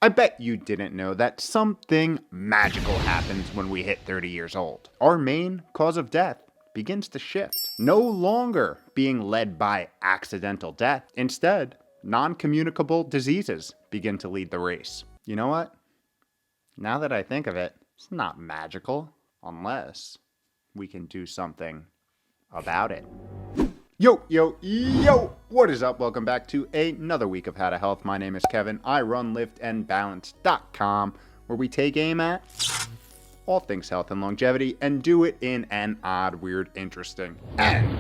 I bet you didn't know that something magical happens when we hit 30 years old. Our main cause of death begins to shift, no longer being led by accidental death. Instead, non-communicable diseases begin to lead the race. You know what? Now that I think of it, it's not magical unless we can do something about it. Yo, what is up? Welcome back to another week of How to Health. My name is Kevin. I run liftandbalance.com, where we take aim at all things health and longevity and do it in an odd, weird, interesting, and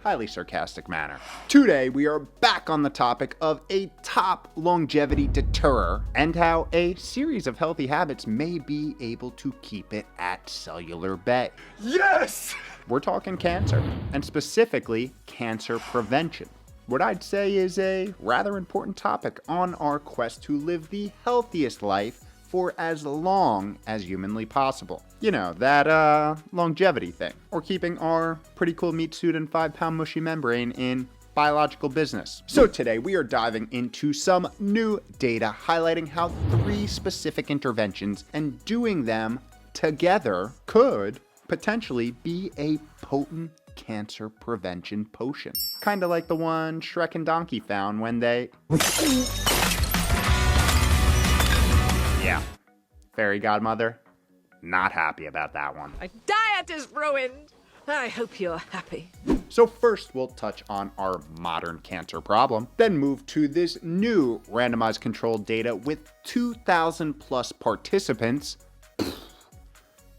highly sarcastic manner. Today, we are back on the topic of a top longevity deterror and how a series of healthy habits may be able to keep it at cellular bay. Yes! We're talking cancer, and specifically cancer prevention. What I'd say is a rather important topic on our quest to live the healthiest life for as long as humanly possible. You know, that longevity thing, or keeping our pretty cool meat suit and 5-pound mushy membrane in biological business. So today we are diving into some new data highlighting how 3 specific interventions and doing them together could potentially be a potent cancer prevention potion. Kind of like the one Shrek and Donkey found when they... Yeah, fairy godmother, not happy about that one. My diet is ruined. I hope you're happy. So first we'll touch on our modern cancer problem, then move to this new randomized controlled data with 2,000 plus participants.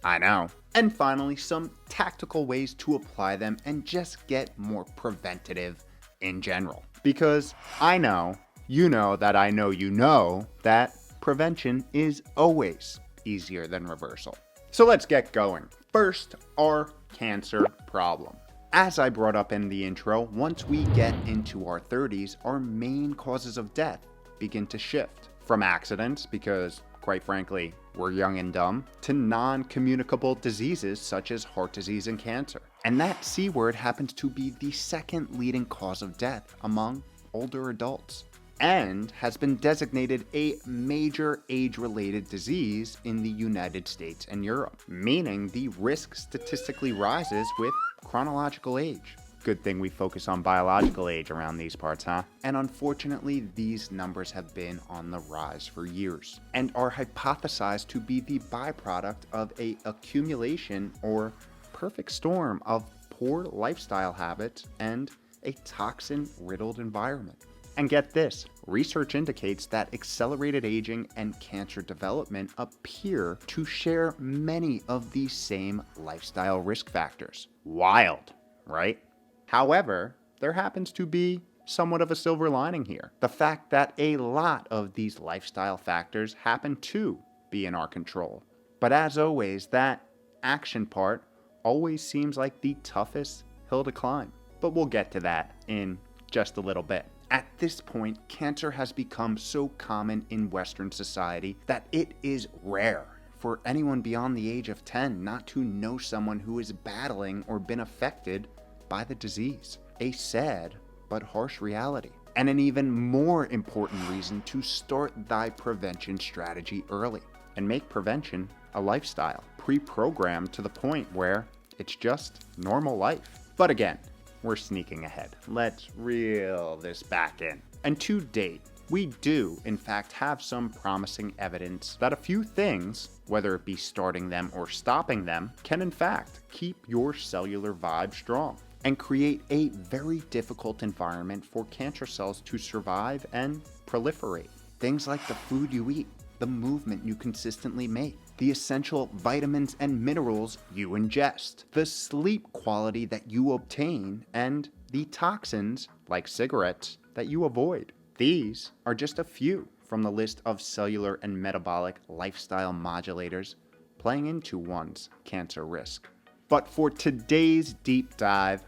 I know. And finally, some tactical ways to apply them and just get more preventative in general. Because I know, you know that I know you know that prevention is always easier than reversal. So let's get going. First, our cancer problem. As I brought up in the intro, once we get into our 30s, our main causes of death begin to shift from accidents, because quite frankly, we're young and dumb, to non-communicable diseases such as heart disease and cancer. And that C word happens to be the second leading cause of death among older adults, and has been designated a major age-related disease in the United States and Europe, meaning the risk statistically rises with chronological age. Good thing we focus on biological age around these parts, huh? And unfortunately, these numbers have been on the rise for years and are hypothesized to be the byproduct of a accumulation or perfect storm of poor lifestyle habits and a toxin-riddled environment. And get this, research indicates that accelerated aging and cancer development appear to share many of these same lifestyle risk factors. Wild, right? However, there happens to be somewhat of a silver lining here. The fact that a lot of these lifestyle factors happen to be in our control. But as always, that action part always seems like the toughest hill to climb. But we'll get to that in just a little bit. At this point, cancer has become so common in Western society that it is rare for anyone beyond the age of 10 not to know someone who is battling or been affected by the disease. A sad but harsh reality. And an even more important reason to start thy prevention strategy early and make prevention a lifestyle, pre-programmed to the point where it's just normal life. But again, we're sneaking ahead. Let's reel this back in. And to date, we do, in fact, have some promising evidence that a few things, whether it be starting them or stopping them, can in fact keep your cellular vibe strong and create a very difficult environment for cancer cells to survive and proliferate. Things like the food you eat, the movement you consistently make, the essential vitamins and minerals you ingest, the sleep quality that you obtain, and the toxins, like cigarettes, that you avoid. These are just a few from the list of cellular and metabolic lifestyle modulators playing into one's cancer risk. But for today's deep dive,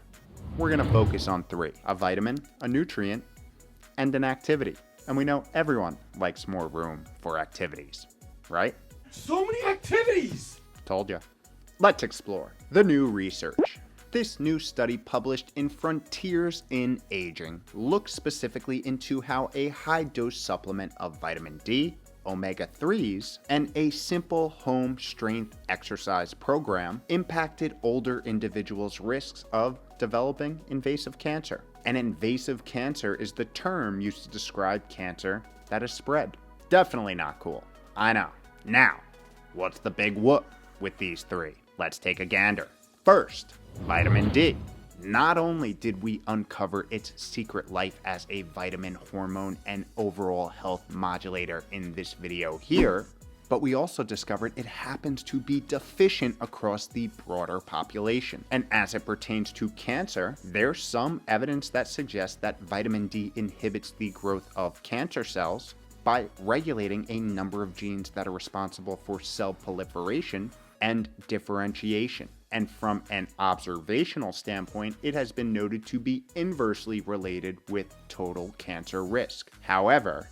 we're going to focus on 3: a vitamin, a nutrient, and an activity. And we know everyone likes more room for activities, right? So many activities! Told ya. Let's explore the new research. This new study published in Frontiers in Aging looks specifically into how a high-dose supplement of vitamin D, omega-3s and a simple home strength exercise program impacted older individuals' risks of developing invasive cancer. And invasive cancer is the term used to describe cancer that is spread. Definitely not cool. I know. Now, what's the big whoop with these three? Let's take a gander. First, vitamin D. Not only did we uncover its secret life as a vitamin, hormone, and overall health modulator in this video here, but we also discovered it happens to be deficient across the broader population. And as it pertains to cancer, there's some evidence that suggests that vitamin D inhibits the growth of cancer cells by regulating a number of genes that are responsible for cell proliferation and differentiation. And from an observational standpoint, it has been noted to be inversely related with total cancer risk. However,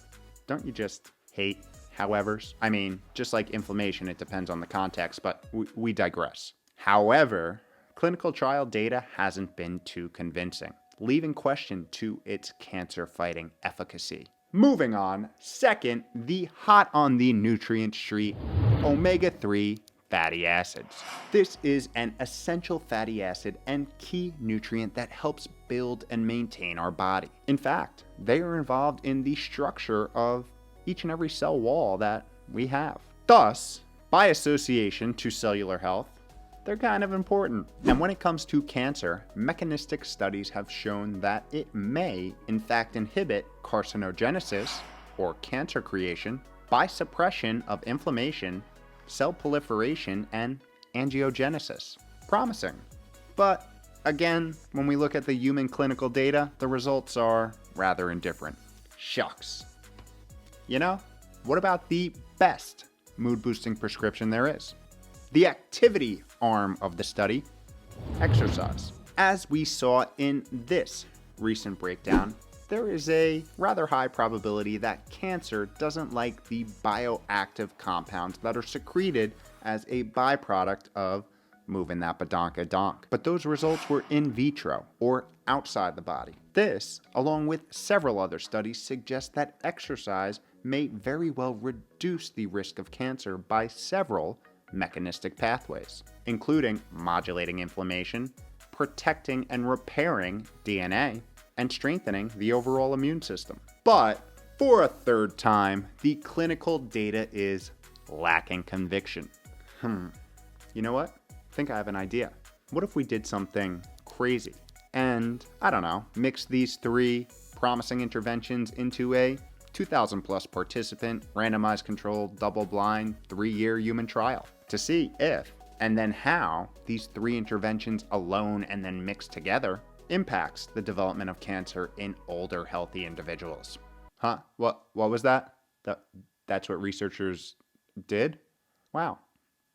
don't you just hate howevers? I mean, just like inflammation, it depends on the context, but we digress. However, clinical trial data hasn't been too convincing, leaving question to its cancer-fighting efficacy. Moving on, second, the hot on the nutrient street, omega-3 fatty acids. This is an essential fatty acid and key nutrient that helps build and maintain our body. In fact, they are involved in the structure of each and every cell wall that we have. Thus, by association to cellular health, they're kind of important. And when it comes to cancer, mechanistic studies have shown that it may, in fact, inhibit carcinogenesis, or cancer creation, by suppression of inflammation, cell proliferation, and angiogenesis. Promising. But again, when we look at the human clinical data, the results are rather indifferent. Shucks. You know, what about the best mood-boosting prescription there is? The activity arm of the study, exercise. As we saw in this recent breakdown, there is a rather high probability that cancer doesn't like the bioactive compounds that are secreted as a byproduct of moving that badonkadonk. But those results were in vitro, or outside the body. This, along with several other studies, suggest that exercise may very well reduce the risk of cancer by several mechanistic pathways, including modulating inflammation, protecting and repairing DNA, and strengthening the overall immune system. But for a third time, the clinical data is lacking conviction. You know what? I think I have an idea. What if we did something crazy and, I don't know, mix these three promising interventions into a 2,000 plus participant, randomized controlled, double-blind, 3-year human trial to see if and then how these three interventions alone and then mixed together impacts the development of cancer in older, healthy individuals. Huh? What was that? That's what researchers did? Wow.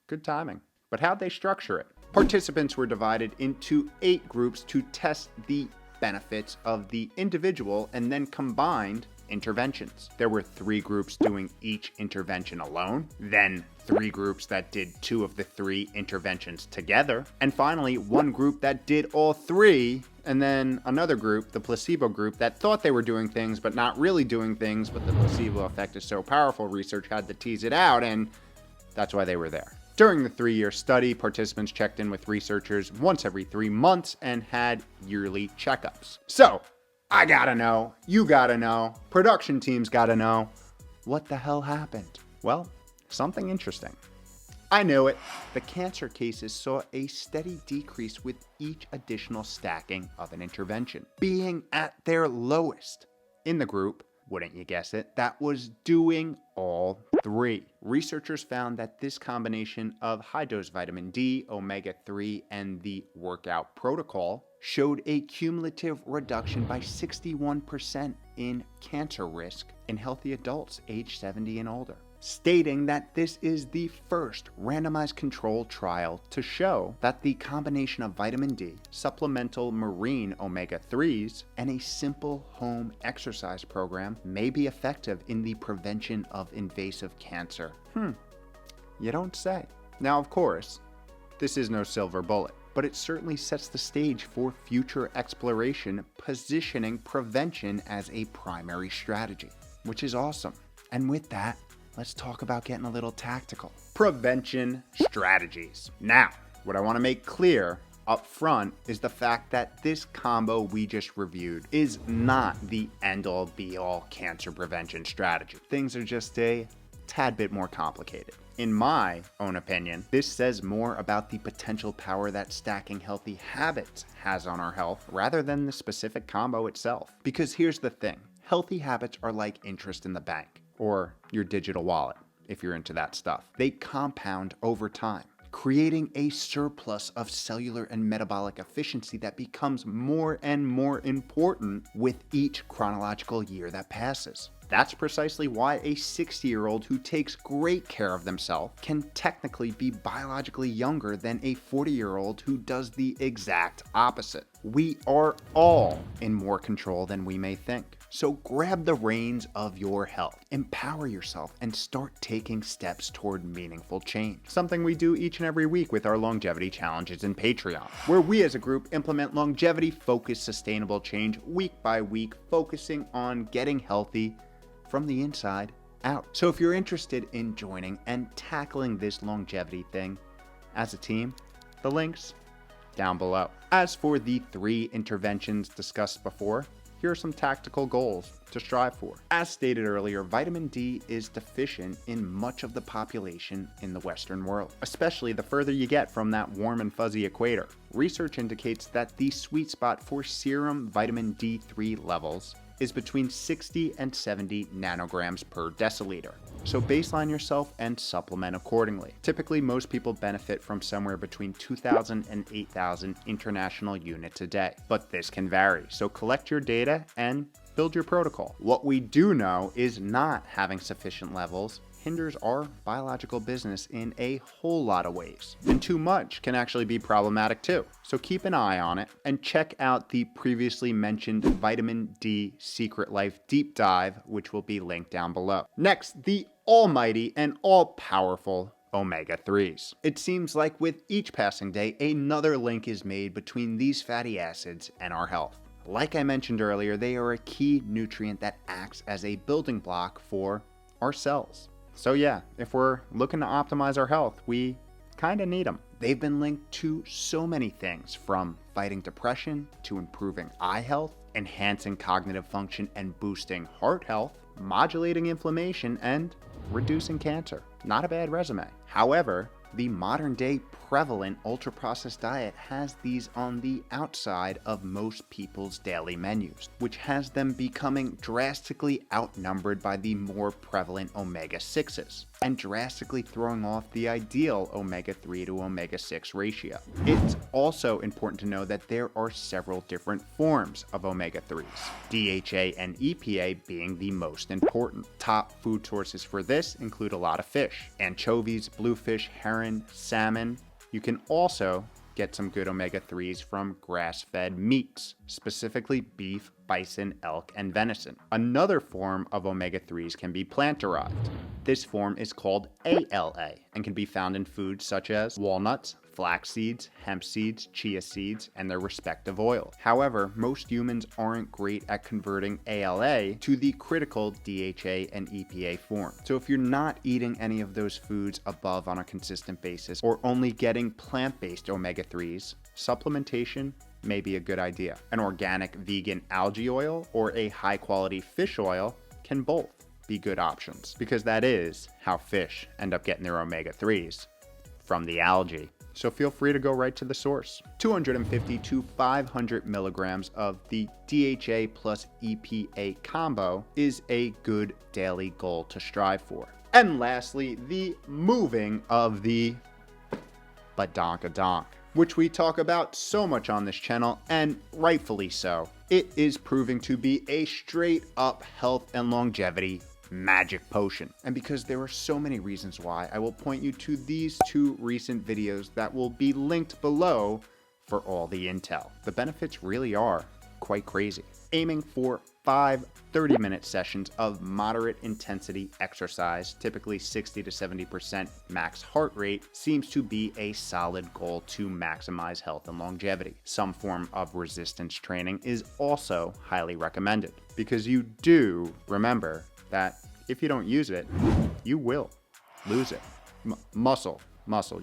Good timing. But how'd they structure it? Participants were divided into 8 groups to test the benefits of the individual and then combined interventions. There were 3 groups doing each intervention alone, then 3 groups that did 2 of the 3 interventions together, and finally 1 group that did all 3, and then another group, the placebo group, that thought they were doing things but not really doing things, but the placebo effect is so powerful, research had to tease it out, and that's why they were there. During the 3-year study, participants checked in with researchers once every 3 months and had yearly checkups. So, I gotta know, you gotta know, production teams gotta know, what the hell happened? Well, something interesting. I know it. The cancer cases saw a steady decrease with each additional stacking of an intervention, being at their lowest in the group, wouldn't you guess it, that was doing all 3. Researchers found that this combination of high-dose vitamin D, omega-3, and the workout protocol showed a cumulative reduction by 61% in cancer risk in healthy adults aged 70 and older, stating that this is the first randomized controlled trial to show that the combination of vitamin D, supplemental marine omega-3s, and a simple home exercise program may be effective in the prevention of invasive cancer. You don't say. Now, of course, this is no silver bullet, but it certainly sets the stage for future exploration, positioning prevention as a primary strategy, which is awesome. And with that, let's talk about getting a little tactical. Prevention strategies. Now, what I want to make clear up front is the fact that this combo we just reviewed is not the end-all be-all cancer prevention strategy. Things are just a tad bit more complicated. In my own opinion, this says more about the potential power that stacking healthy habits has on our health rather than the specific combo itself. Because here's the thing, healthy habits are like interest in the bank or your digital wallet if you're into that stuff. They compound over time, creating a surplus of cellular and metabolic efficiency that becomes more and more important with each chronological year that passes. That's precisely why a 60-year-old who takes great care of themselves can technically be biologically younger than a 40-year-old who does the exact opposite. We are all in more control than we may think. So grab the reins of your health, empower yourself, and start taking steps toward meaningful change. Something we do each and every week with our longevity challenges in Patreon, where we as a group implement longevity-focused sustainable change week by week, focusing on getting healthy from the inside out. So if you're interested in joining and tackling this longevity thing as a team, the link's down below. As for the 3 interventions discussed before, here are some tactical goals to strive for. As stated earlier, vitamin D is deficient in much of the population in the Western world, especially the further you get from that warm and fuzzy equator. Research indicates that the sweet spot for serum vitamin D3 levels is between 60 and 70 nanograms per deciliter. So baseline yourself and supplement accordingly. Typically, most people benefit from somewhere between 2,000 and 8,000 international units a day, but this can vary. So collect your data and build your protocol. What we do know is not having sufficient levels hinders our biological business in a whole lot of ways. And too much can actually be problematic too. So keep an eye on it and check out the previously mentioned Vitamin D Secret Life deep dive, which will be linked down below. Next, the almighty and all-powerful omega-3s. It seems like with each passing day, another link is made between these fatty acids and our health. Like I mentioned earlier, they are a key nutrient that acts as a building block for our cells. So yeah, if we're looking to optimize our health, we kind of need them. They've been linked to so many things, from fighting depression to improving eye health, enhancing cognitive function and boosting heart health, modulating inflammation, and reducing cancer. Not a bad resume. However, the modern day prevalent ultra-processed diet has these on the outside of most people's daily menus, which has them becoming drastically outnumbered by the more prevalent omega-6s, and drastically throwing off the ideal omega-3 to omega-6 ratio. It's also important to know that there are several different forms of omega-3s, DHA and EPA being the most important. Top food sources for this include a lot of fish: anchovies, bluefish, herring, salmon. You can also get some good omega-3s from grass-fed meats, specifically beef, bison, elk, and venison. Another form of omega-3s can be plant-derived. This form is called ALA and can be found in foods such as walnuts, flax seeds, hemp seeds, chia seeds, and their respective oils. However, most humans aren't great at converting ALA to the critical DHA and EPA form. So if you're not eating any of those foods above on a consistent basis, or only getting plant-based omega-3s, supplementation may be a good idea. An organic vegan algae oil or a high-quality fish oil can both be good options, because that is how fish end up getting their omega-3s, from the algae. So feel free to go right to the source. 250 to 500 milligrams of the DHA plus EPA combo is a good daily goal to strive for. And lastly, the moving of the badonkadonk, which we talk about so much on this channel, and rightfully so. It is proving to be a straight up health and longevity magic potion. And because there are so many reasons why, I will point you to these 2 recent videos that will be linked below for all the intel. The benefits really are quite crazy. Aiming for 5 30-minute sessions of moderate intensity exercise, typically 60 to 70% max heart rate, seems to be a solid goal to maximize health and longevity. Some form of resistance training is also highly recommended, because you do remember that if you don't use it, you will lose it. Muscle.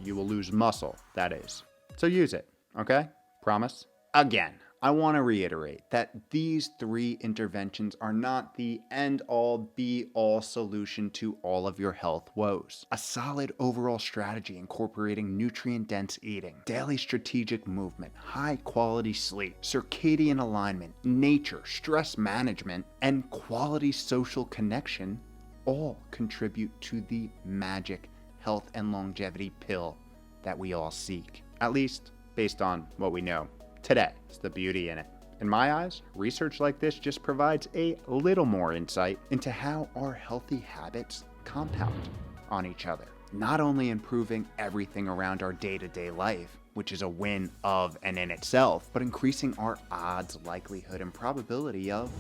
You will lose muscle, that is. So use it, okay? Promise? Again, I want to reiterate that these 3 interventions are not the end-all, be-all solution to all of your health woes. A solid overall strategy incorporating nutrient-dense eating, daily strategic movement, high-quality sleep, circadian alignment, nature, stress management, and quality social connection all contribute to the magic health and longevity pill that we all seek. At least based on what we know today. It's the beauty in it. In my eyes, research like this just provides a little more insight into how our healthy habits compound on each other, not only improving everything around our day-to-day life, which is a win of and in itself, but increasing our odds, likelihood, and probability of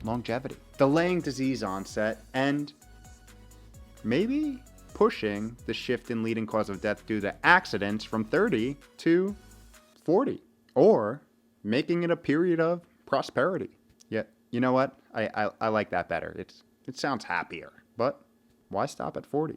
longevity, delaying disease onset, and maybe pushing the shift in leading cause of death due to accidents from 30 to 40, or making it a period of prosperity. Yeah, you know what? I like that better. It sounds happier, but why stop at 40?